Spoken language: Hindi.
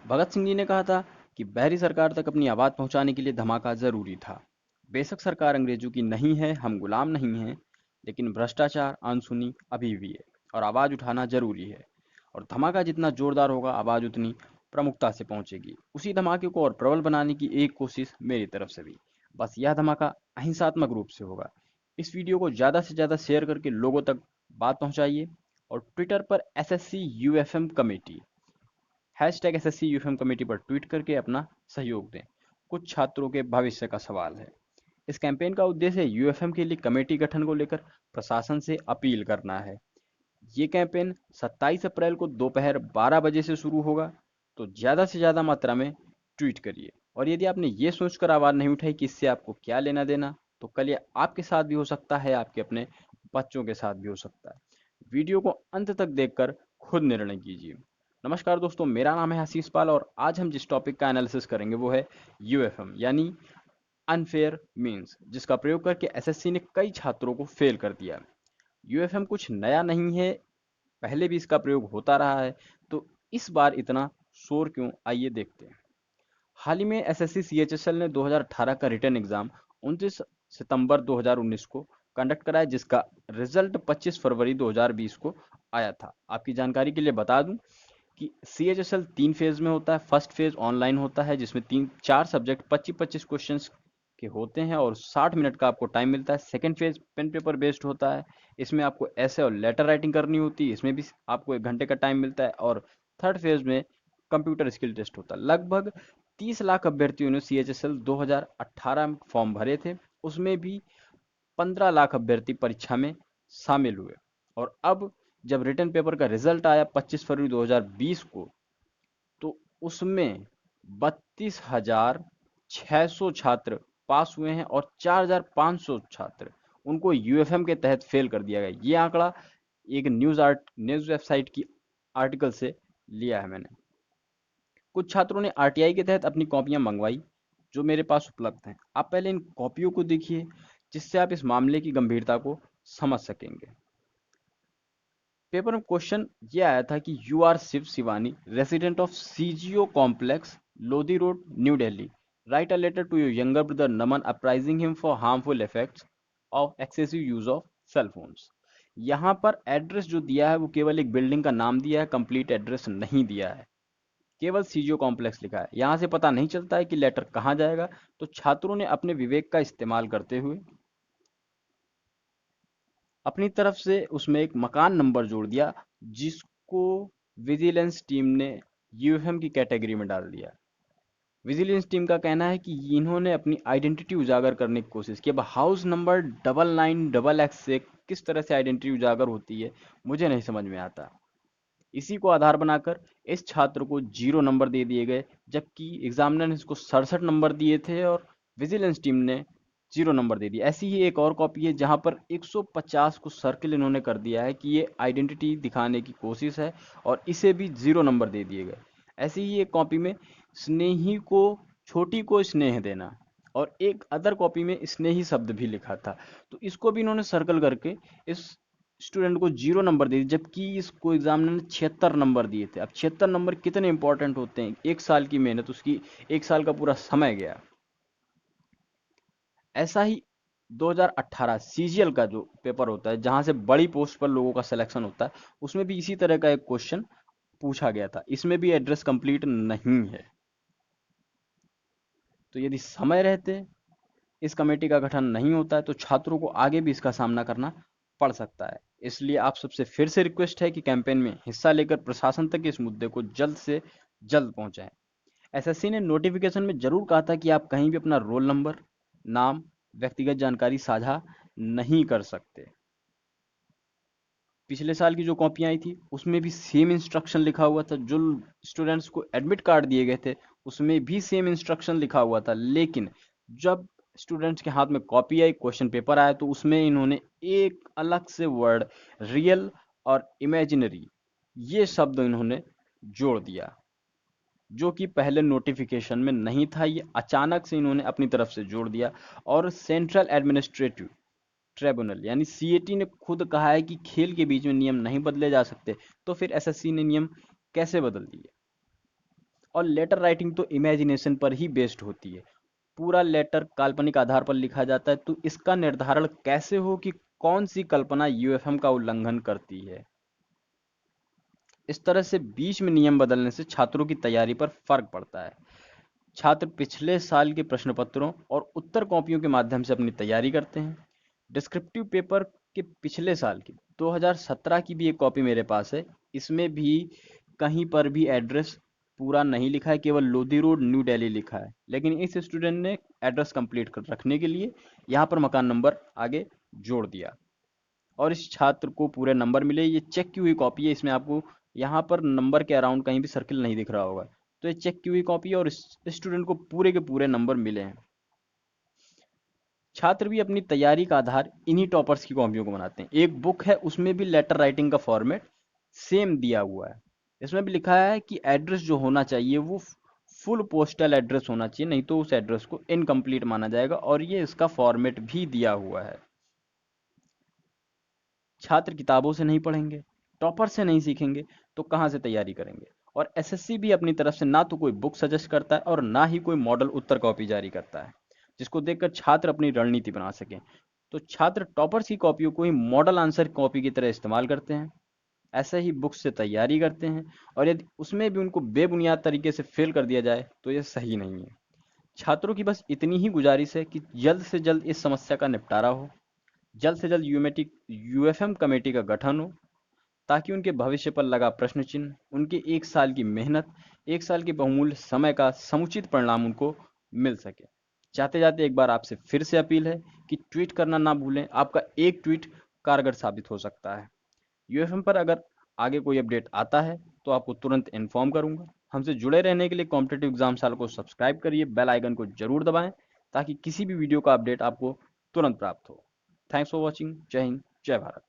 भगत सिंह जी ने कहा था कि बहरी सरकार तक अपनी आवाज़ पहुंचाने के लिए धमाका ज़रूरी था। बेशक सरकार अंग्रेजों की नहीं है, हम गुलाम नहीं हैं, लेकिन भ्रष्टाचार अनसुनी अभी भी है और आवाज़ उठाना ज़रूरी है। और धमाका जितना ज़ोरदार होगा, आवाज़ उतनी प्रमुखता से पहुंचेगी। उसी धमाके को और प्रबल बनाने की एक कोशिश मेरी तरफ से भी। बस यह धमाका अहिंसात्मक रूप से होगा। इस वीडियो को ज़्यादा से ज़्यादा शेयर करके लोगों तक बात पहुंचाइए और ट्विटर पर SSC UFM committee hashtag SSC UFM committee पर ट्वीट करके अपना सहयोग दें। कुछ छात्रों के भविष्य का सवाल है। इस कैंपेन का उद्देश्य यूएफएम के लिए कमेटी गठन को लेकर प्रशासन से अपील करना है। ये कैंपेन 27 अप्रैल को दोपहर 12 बजे से शुरू होगा, तो ज़्यादा से ज़्यादा मात्रा में ट्वीट करिए। और यदि आपने ये सोचकर आवाज़ नहीं उठाई कि इससे आपको क्या लेना देना, तो कल ये आपके साथ भी हो सकता है, आपके अपने बच्चों के साथ भी हो सकता है। वीडियो को अंत तक देखकर खुद निर्णय कीजिए। नमस्कार दोस्तों, मेरा नाम है आशीष पाल और आज हम जिस टॉपिक का एनालिसिस करेंगे वो है यूएफएम यानी अनफेयर मीन्स, जिसका प्रयोग करके एसएससी ने कई छात्रों को फेल कर दिया। यूएफएम कुछ नया नहीं है, पहले भी इसका प्रयोग होता रहा है, तो इस बार इतना शोर क्यों, आइए देखते हैं। हाल ही में एसएससी सीएचएसएल ने 2018 का रिटर्न एग्जाम 29 सितंबर 2019 को कंडक्ट कराया, जिसका रिजल्ट 25 फरवरी 2020 को आया था। आपकी जानकारी के लिए बता दूं कि सीएचएसएल 3 फेज में होता है। फर्स्ट फेज ऑनलाइन होता है, जिसमें 4 सब्जेक्ट 25-25 क्वेश्चंस के होते हैं और 60 मिनट का आपको टाइम मिलता है। Second phase pen paper based होता है, इसमें आपको ऐसे और लेटर राइटिंग करनी होती है, इसमें भी आपको 1 घंटे का टाइम मिलता है। और थर्ड फेज में कंप्यूटर स्किल टेस्ट होता है। लगभग 30 लाख अभ्यर्थियों ने सीएचएसएल 2018 में फॉर्म भरे थे, उसमें भी 15 लाख अभ्यर्थी परीक्षा में शामिल हुए। और अब जब रिटर्न पेपर का रिजल्ट आया 25 फरवरी 2020 को, तो उसमें 32,600 छात्र पास हुए हैं और 4,500 छात्र उनको यूएफएम के तहत फेल कर दिया गया। ये आंकड़ा एक न्यूज वेबसाइट की आर्टिकल से लिया है मैंने। कुछ छात्रों ने आरटीआई के तहत अपनी कॉपियां मंगवाई, जो मेरे पास उपलब्ध हैं। आप पहले इन कॉपियों को देखिए, जिससे आप इस मामले की गंभीरता को समझ सकेंगे। पेपर में क्वेश्चन ये आया था कि you are Shiv Shivani, resident of CGO complex, Lodhi road, new Delhi, write a letter to your younger brother Naman apprising him for harmful effects of excessive use of cell phones. यहाँ पर एड्रेस जो दिया है वो केवल एक बिल्डिंग का नाम दिया है, कंप्लीट एड्रेस नहीं दिया है। केवल सीजीओ कॉम्प्लेक्स लिखा है। यहाँ से पता नहीं चलता है कि लेटर कहाँ जाएगा। तो छात्रों ने अपने विवेक का इस्तेमाल करते हुए अपनी तरफ से उसमें एक मकान नंबर जोड़ दिया, जिसको विजिलेंस टीम ने यूएफएम की कैटेगरी में डाल दिया। विजिलेंस टीम का कहना है कि इन्होंने अपनी आइडेंटिटी उजागर करने की कोशिश की। अब हाउस नंबर 99XX से किस तरह से आइडेंटिटी उजागर होती है, मुझे नहीं समझ में आता। इसी को आधार बनाकर इस छात्र को 0 नंबर दे दिए गए, जबकि एग्जामिनर ने इसको 67 नंबर दिए थे और विजिलेंस टीम ने 0 नंबर दे दिया। ऐसी ही एक और कॉपी है जहां पर 150 को सर्किल इन्होंने कर दिया है कि ये आइडेंटिटी दिखाने की कोशिश है, और इसे भी 0 नंबर दे दिए गए। ऐसी ही एक कॉपी में स्नेही को, छोटी को स्नेह देना, और एक अदर कॉपी में स्नेही शब्द भी लिखा था, तो इसको भी इन्होंने सर्कल करके इस स्टूडेंट को 0 नंबर दे दिए, जबकि इसको एग्जामिनर ने 76 नंबर दिए थे। अब 76 नंबर कितने इंपॉर्टेंट होते हैं, एक साल की मेहनत, उसकी एक साल का पूरा समय गया। ऐसा ही 2018 सीजीएल का जो पेपर होता है, जहां से बड़ी पोस्ट पर लोगों का सिलेक्शन होता है, उसमें भी इसी तरह का एक क्वेश्चन पूछा गया था। इसमें भी एड्रेस कंप्लीट नहीं है। तो यदि समय रहते इस कमेटी का गठन नहीं होता है, तो छात्रों को आगे भी इसका सामना करना पड़ सकता है। इसलिए आप सबसे फिर से रिक्वेस्ट है कि कैंपेन में हिस्सा लेकर प्रशासन तक इस मुद्दे को जल्द से जल्द पहुंचाएं। एसएससी ने नोटिफिकेशन में जरूर कहा था कि आप कहीं भी अपना रोल नंबर, नाम, व्यक्तिगत जानकारी साझा नहीं कर सकते। पिछले साल की जो कॉपियां आई थी उसमें भी सेम इंस्ट्रक्शन लिखा हुआ था। जो स्टूडेंट्स को एडमिट कार्ड दिए गए थे उसमें भी सेम इंस्ट्रक्शन लिखा हुआ था, लेकिन जब स्टूडेंट्स के हाथ में कॉपी आई, क्वेश्चन पेपर आया, तो उसमें इन्होंने एक अलग से वर्ड, रियल और इमेजिनरी, ये शब्द इन्होंने जोड़ दिया, जो कि पहले नोटिफिकेशन में नहीं था। ये अचानक से इन्होंने अपनी तरफ से जोड़ दिया। और सेंट्रल एडमिनिस्ट्रेटिव ट्रिब्यूनल यानी सीएटी ने खुद कहा है कि खेल के बीच में नियम नहीं बदले जा सकते, तो फिर एसएससी ने नियम कैसे बदल दिए। और लेटर राइटिंग तो इमेजिनेशन पर ही बेस्ड होती है। पूरा लेटर काल्पनिक आधार पर लिखा जाता है, तो इसका निर्धारण कैसे हो कि कौन सी कल्पना यूएफएम का उल्लंघन करती है। इस तरह से बीच में नियम बदलने से छात्रों की तैयारी पर फर्क पड़ता है। छात्र पिछले साल के प्रश्न पत्रों और उत्तर कॉपियों के माध्यम से अपनी तैयारी करते हैं। डिस्क्रिप्टिव पेपर के पिछले साल की 2017 की भी एक कॉपी मेरे पास है। इसमें भी कहीं पर भी एड्रेस पूरा नहीं लिखा है, केवल लोधी रोड न्यू दिल्ली लिखा है, लेकिन इस स्टूडेंट ने एड्रेस कंप्लीट कर रखने के लिए यहाँ पर मकान नंबर आगे जोड़ दिया और इस छात्र को पूरे नंबर मिले। ये चेक की हुई कॉपी है, इसमें आपको यहाँ पर नंबर के अराउंड कहीं भी सर्किल नहीं दिख रहा होगा। तो ये चेक की हुई कॉपी है और इस स्टूडेंट को पूरे के पूरे नंबर मिले हैं। छात्र भी अपनी तैयारी का आधार इन्हीं टॉपर्स की कॉपियों को बनाते हैं। एक बुक है, उसमें भी लेटर राइटिंग का फॉर्मेट सेम दिया हुआ है। इसमें भी लिखा है कि एड्रेस जो होना चाहिए वो फुल पोस्टल एड्रेस होना चाहिए, नहीं तो उस एड्रेस को इनकम्प्लीट माना जाएगा, और ये इसका फॉर्मेट भी दिया हुआ है। छात्र किताबों से नहीं पढ़ेंगे, टॉपर से नहीं सीखेंगे, तो कहाँ से तैयारी करेंगे। और एसएससी भी अपनी तरफ से ना तो कोई बुक सजेस्ट करता है और ना ही कोई मॉडल उत्तर कॉपी जारी करता है जिसको देखकर छात्र अपनी रणनीति बना सकें। तो छात्र टॉपर्स की कॉपियों को ही मॉडल आंसर कॉपी की तरह इस्तेमाल करते हैं, ऐसे ही बुक से तैयारी करते हैं, और यदि उसमें भी उनको बेबुनियाद तरीके से फेल कर दिया जाए तो यह सही नहीं है। छात्रों की बस इतनी ही गुजारिश है कि जल्द से जल्द इस समस्या का निपटारा हो, जल्द से जल्द यूएफएम कमेटी का गठन हो, ताकि उनके भविष्य पर लगा प्रश्न चिन्ह, उनके एक साल की मेहनत, एक साल के बहुमूल्य समय का समुचित परिणाम उनको मिल सके। जाते जाते एक बार आपसे फिर से अपील है कि ट्वीट करना ना भूलें, आपका एक ट्वीट कारगर साबित हो सकता है। यूएफएम पर अगर आगे कोई अपडेट आता है तो आपको तुरंत इन्फॉर्म करूंगा। हमसे जुड़े रहने के लिए कॉम्पिटेटिव एग्जाम साल को सब्सक्राइब करिए, बेल आइकन को जरूर दबाएं ताकि किसी भी वीडियो का अपडेट आपको तुरंत प्राप्त हो। Thanks for watching. जय हिंद, जय भारत।